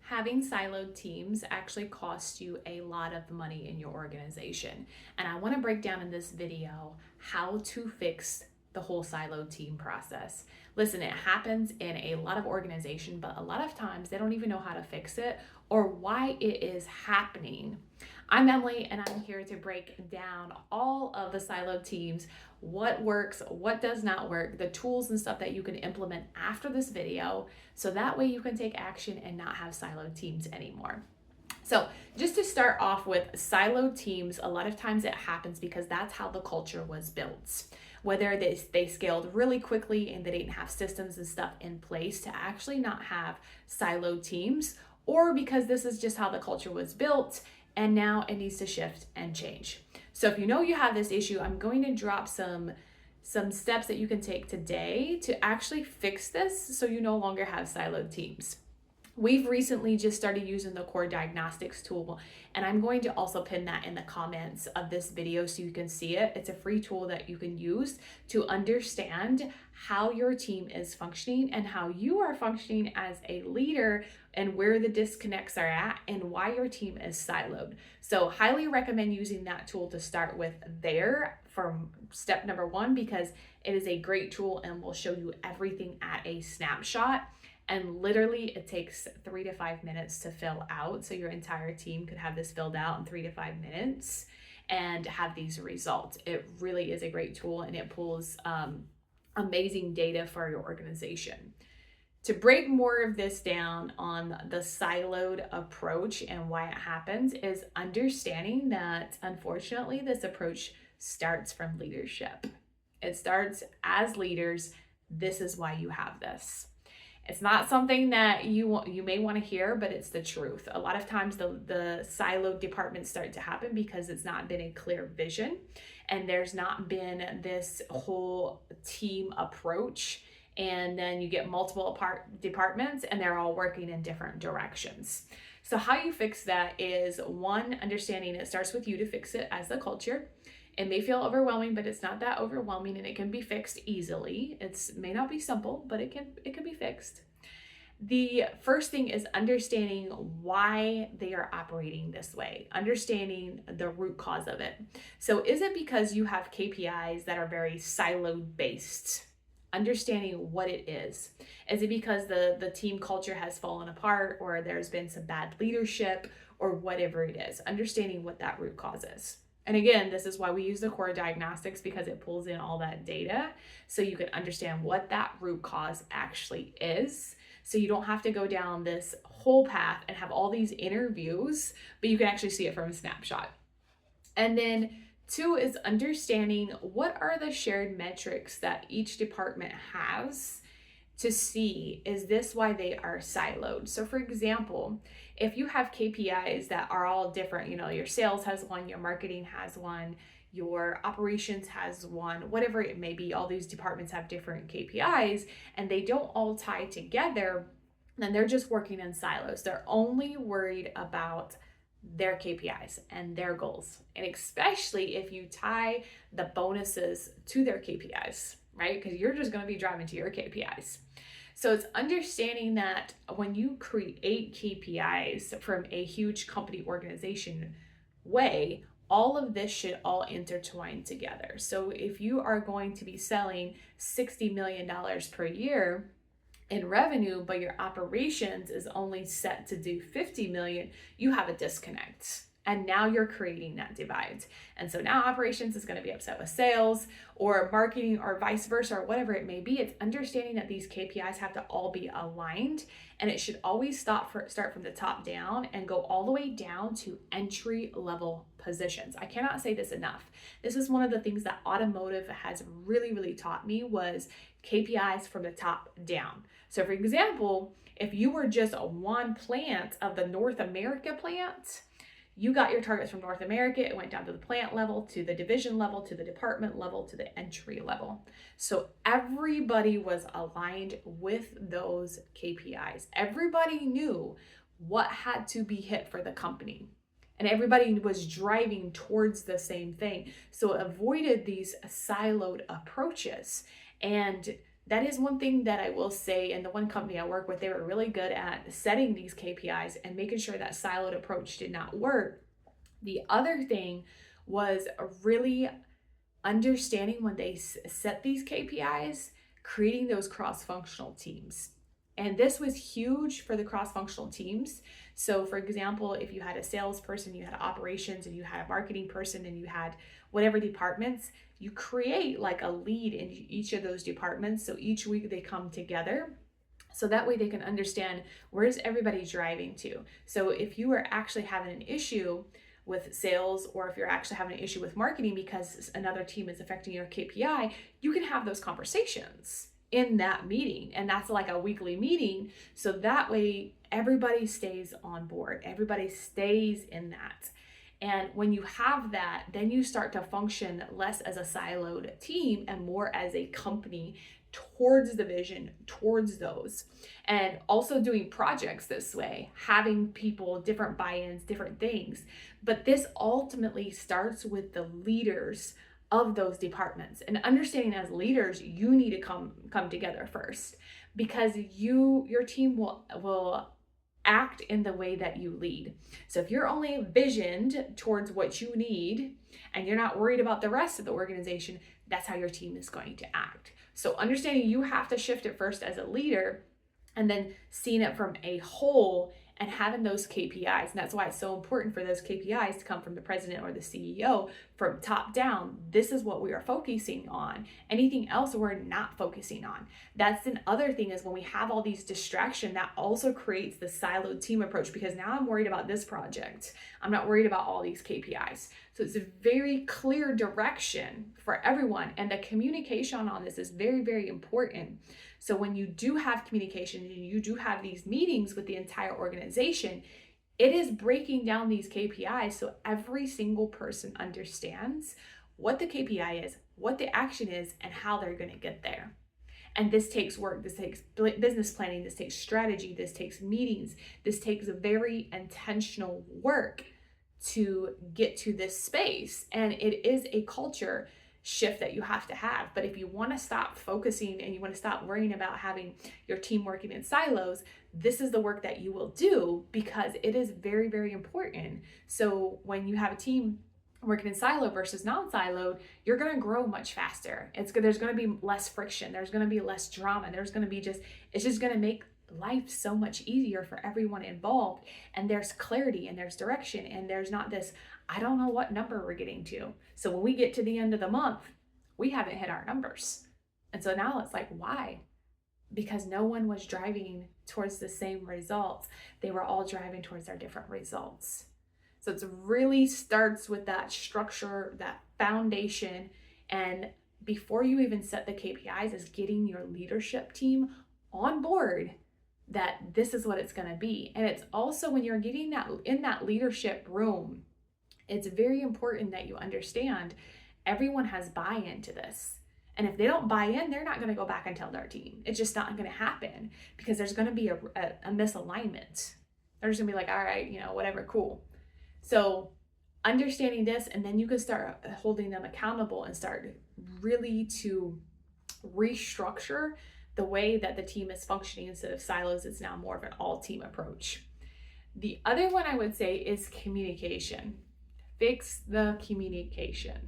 Having siloed teams actually costs you a lot of money in your organization. And I want to break down in this video how to fix the whole siloed team process. Listen, it happens in a lot of organizations, but a lot of times they don't even know how to fix it or why it is happening. I'm Emily, and I'm here to break down all of the siloed teams, what works, what does not work, the tools and stuff that you can implement after this video, so that way you can take action and not have siloed teams anymore. So just to start off with siloed teams, a lot of times it happens because that's how the culture was built. Whether they scaled really quickly and they didn't have systems and stuff in place to actually not have siloed teams, or because this is just how the culture was built and now it needs to shift and change. So if you know you have this issue, I'm going to drop some steps that you can take today to actually fix this so you no longer have siloed teams. We've recently just started using the Core Diagnostics Tool, and I'm going to also pin that in the comments of this video so you can see it. It's a free tool that you can use to understand how your team is functioning and how you are functioning as a leader and where the disconnects are at and why your team is siloed. So highly recommend using that tool to start with there for step number one, because it is a great tool and will show you everything at a snapshot. And literally it takes 3 to 5 minutes to fill out. So your entire team could have this filled out in 3 to 5 minutes and have these results. It really is a great tool, and it pulls amazing data for your organization. To break more of this down on the siloed approach and why it happens is understanding that unfortunately this approach starts from leadership. It starts as leaders. This is why you have this. It's not something that you may want to hear, but it's the truth. A lot of times the siloed departments start to happen because it's not been a clear vision and there's not been this whole team approach. And then you get multiple departments and they're all working in different directions. So how you fix that is, one, understanding it starts with you to fix it as the culture. It may feel overwhelming, but it's not that overwhelming, and it can be fixed easily. It may not be simple, but it can be fixed. The first thing is understanding why they are operating this way, understanding the root cause of it. So is it because you have KPIs that are very siloed based? Understanding what it is. Is it because the team culture has fallen apart, or there's been some bad leadership, or whatever it is? Understanding what that root cause is. And again, this is why we use the Core Diagnostics, because it pulls in all that data so you can understand what that root cause actually is. So you don't have to go down this whole path and have all these interviews, but you can actually see it from a snapshot. And then two is understanding what are the shared metrics that each department has to see, is this why they are siloed? So for example, if you have KPIs that are all different, your sales has one, your marketing has one, your operations has one, whatever it may be, all these departments have different KPIs and they don't all tie together, then they're just working in silos. They're only worried about their KPIs and their goals. And especially if you tie the bonuses to their KPIs, right? Because you're just going to be driving to your KPIs. So it's understanding that when you create KPIs from a huge company organization way, all of this should all intertwine together. So if you are going to be selling $60 million per year in revenue, but your operations is only set to do 50 million, you have a disconnect. And now you're creating that divide. And so now operations is going to be upset with sales or marketing or vice versa, or whatever it may be. It's understanding that these KPIs have to all be aligned, and it should always start from the top down and go all the way down to entry level positions. I cannot say this enough. This is one of the things that automotive has really, really taught me, was KPIs from the top down. So for example, if you were just one plant of the North America plant, you got your targets from North America, it went down to the plant level, to the division level, to the department level, to the entry level. So everybody was aligned with those KPIs. Everybody knew what had to be hit for the company, and everybody was driving towards the same thing. So it avoided these siloed approaches. And That is one thing that I will say. And the one company I work with, they were really good at setting these KPIs and making sure that siloed approach did not work. The other thing was really understanding when they set these KPIs, creating those cross-functional teams. And this was huge for the cross-functional teams. So for example, if you had a salesperson, you had operations, and you had a marketing person, and you had whatever departments, you create like a lead in each of those departments. So each week they come together. So that way they can understand, where is everybody driving to? So if you are actually having an issue with sales, or if you're actually having an issue with marketing because another team is affecting your KPI, you can have those conversations in that meeting. And that's like a weekly meeting. So that way everybody stays on board, everybody stays in that. And when you have that, then you start to function less as a siloed team and more as a company towards the vision, towards those. And also doing projects this way, having people, different buy-ins, different things. But this ultimately starts with the leaders of those departments, and understanding as leaders, you need to come together first, because your team will act in the way that you lead. So if you're only visioned towards what you need and you're not worried about the rest of the organization, that's how your team is going to act. So understanding you have to shift it first as a leader, and then seeing it from a whole and having those KPIs. And that's why it's so important for those KPIs to come from the president or the CEO, from top down. This is what we are focusing on. Anything else we're not focusing on. That's another thing, is when we have all these distractions, that also creates the siloed team approach, because now I'm worried about this project. I'm not worried about all these KPIs. So it's a very clear direction for everyone. And the communication on this is very, very important. So when you do have communication and you do have these meetings with the entire organization, it is breaking down these KPIs so every single person understands what the KPI is, what the action is, and how they're going to get there. And this takes work. This takes business planning. This takes strategy. This takes meetings. This takes a very intentional work to get to this space. And it is a culture shift that you have to have. But if you want to stop focusing and you want to stop worrying about having your team working in silos, this is the work that you will do, because it is very, very important. So when you have a team working in silo versus non-siloed, you're going to grow much faster. There's going to be less friction. There's going to be less drama. There's going to be it's just going to make life so much easier for everyone involved. And there's clarity and there's direction, and there's not this, I don't know what number we're getting to. So when we get to the end of the month, we haven't hit our numbers. And so now it's like, why? Because no one was driving towards the same results. They were all driving towards their different results. So it really starts with that structure, that foundation. And before you even set the KPIs, is getting your leadership team on board that this is what it's going to be. And it's also, when you're getting that in that leadership room, it's very important that you understand everyone has buy-in to this. And if they don't buy in, they're not going to go back and tell their team. It's just not going to happen, because there's going to be a misalignment. They're just going to be like, all right, whatever, cool. So understanding this, and then you can start holding them accountable and start really to restructure the way that the team is functioning. Instead of silos, it's now more of an all-team approach. The other one I would say is communication. Fix the communication.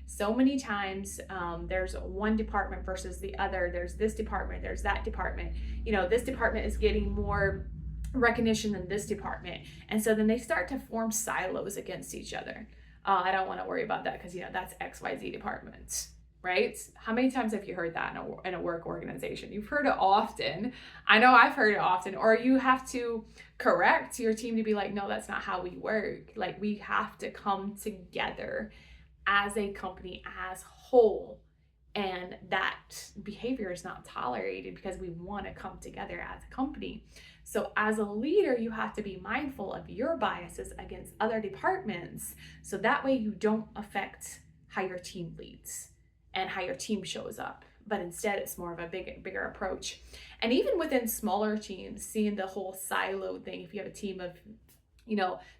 So many times there's one department versus the other. There's this department, there's that department. This department is getting more recognition than this department. And so then they start to form silos against each other. I don't want to worry about that because, that's XYZ department, right? How many times have you heard that in a work organization? You've heard it often. I know I've heard it often. Or you have to correct your team to be like, no, that's not how we work. Like, we have to come together as a company as whole. And that behavior is not tolerated because we want to come together as a company. So as a leader, you have to be mindful of your biases against other departments. So that way you don't affect how your team leads and how your team shows up. But instead, it's more of a bigger approach. And even within smaller teams, seeing the whole silo thing, if you have a team of,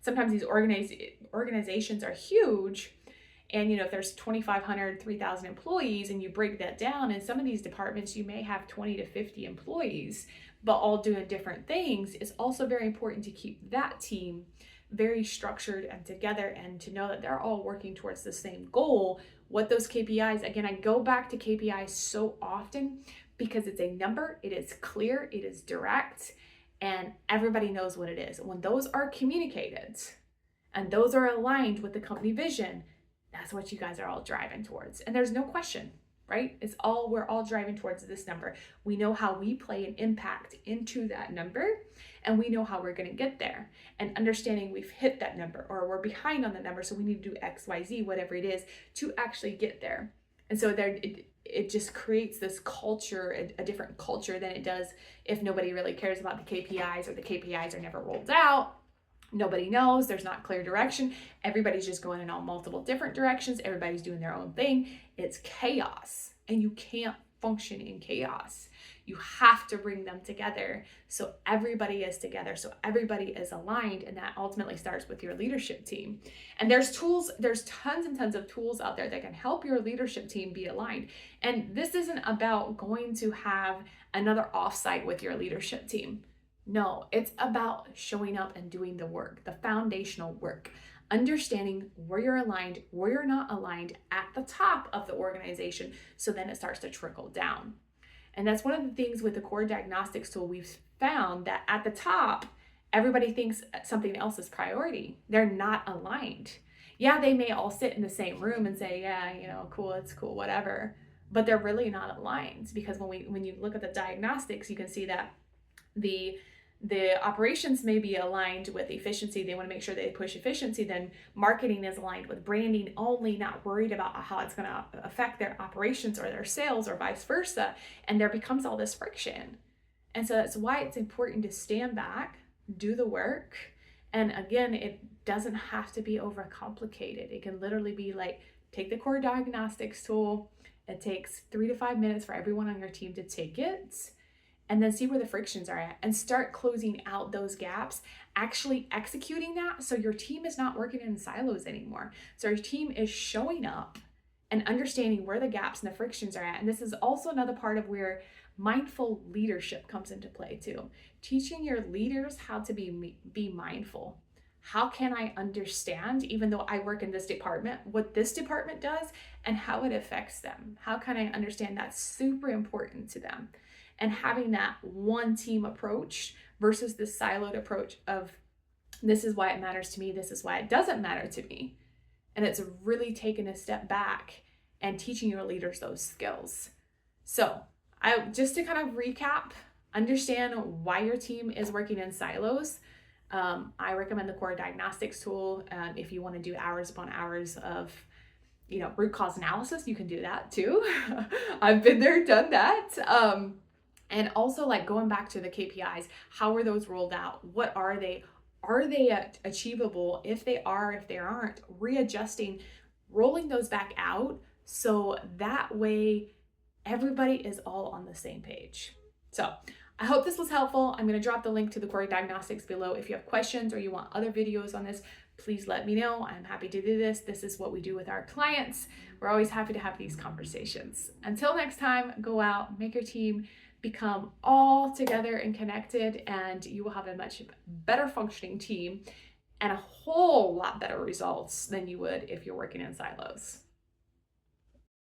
sometimes these organizations are huge, And, if there's 2,500, 3,000 employees and you break that down, in some of these departments, you may have 20 to 50 employees, but all doing different things. It's also very important to keep that team very structured and together, and to know that they're all working towards the same goal. What those KPIs, again, I go back to KPIs so often because it's a number, it is clear, it is direct, and everybody knows what it is. When those are communicated and those are aligned with the company vision, that's what you guys are all driving towards. And there's no question, right? We're all driving towards this number. We know how we play an impact into that number, and we know how we're going to get there. And understanding we've hit that number or we're behind on the number, so we need to do X, Y, Z, whatever it is, to actually get there. And so it just creates this culture, a different culture than it does if nobody really cares about the KPIs, or the KPIs are never rolled out. Nobody knows, there's not clear direction. Everybody's just going in all multiple different directions. Everybody's doing their own thing. It's chaos, and you can't function in chaos. You have to bring them together so everybody is together, so everybody is aligned, and that ultimately starts with your leadership team. And there's tons and tons of tools out there that can help your leadership team be aligned. And this isn't about going to have another offsite with your leadership team. No, it's about showing up and doing the work, the foundational work, understanding where you're aligned, where you're not aligned at the top of the organization, so then it starts to trickle down. And that's one of the things with the Core Diagnostics Tool. We've found that at the top, everybody thinks something else is priority. They're not aligned. Yeah, they may all sit in the same room and say, yeah, cool, it's cool, whatever. But they're really not aligned, because when you look at the diagnostics, you can see that the operations may be aligned with efficiency. They want to make sure they push efficiency. Then marketing is aligned with branding only, not worried about how it's going to affect their operations or their sales, or vice versa. And there becomes all this friction. And so that's why it's important to stand back, do the work. And again, it doesn't have to be overcomplicated. It can literally be like, take the Core Diagnostics Tool. It takes 3 to 5 minutes for everyone on your team to take it, and then see where the frictions are at and start closing out those gaps, actually executing that, so your team is not working in silos anymore. So your team is showing up and understanding where the gaps and the frictions are at. And this is also another part of where mindful leadership comes into play too. Teaching your leaders how to be mindful. How can I understand, even though I work in this department, what this department does and how it affects them? How can I understand that's super important to them? And having that one team approach versus the siloed approach of, this is why it matters to me, this is why it doesn't matter to me. And it's really taking a step back and teaching your leaders those skills. So just to kind of recap, understand why your team is working in silos. I recommend the Core Diagnostics Tool. If you want to do hours upon hours of root cause analysis, you can do that too. I've been there, done that. And also, like, going back to the KPIs, how are those rolled out? What are they? Are they achievable? If they are, if they aren't, readjusting, rolling those back out, so that way everybody is all on the same page. So I hope this was helpful. I'm going to drop the link to the Core Diagnostics below. If you have questions or you want other videos on this, please let me know. I'm happy to do this. This is what we do with our clients. We're always happy to have these conversations. Until next time, go out, make your team become all together and connected, and you will have a much better functioning team and a whole lot better results than you would if you're working in silos.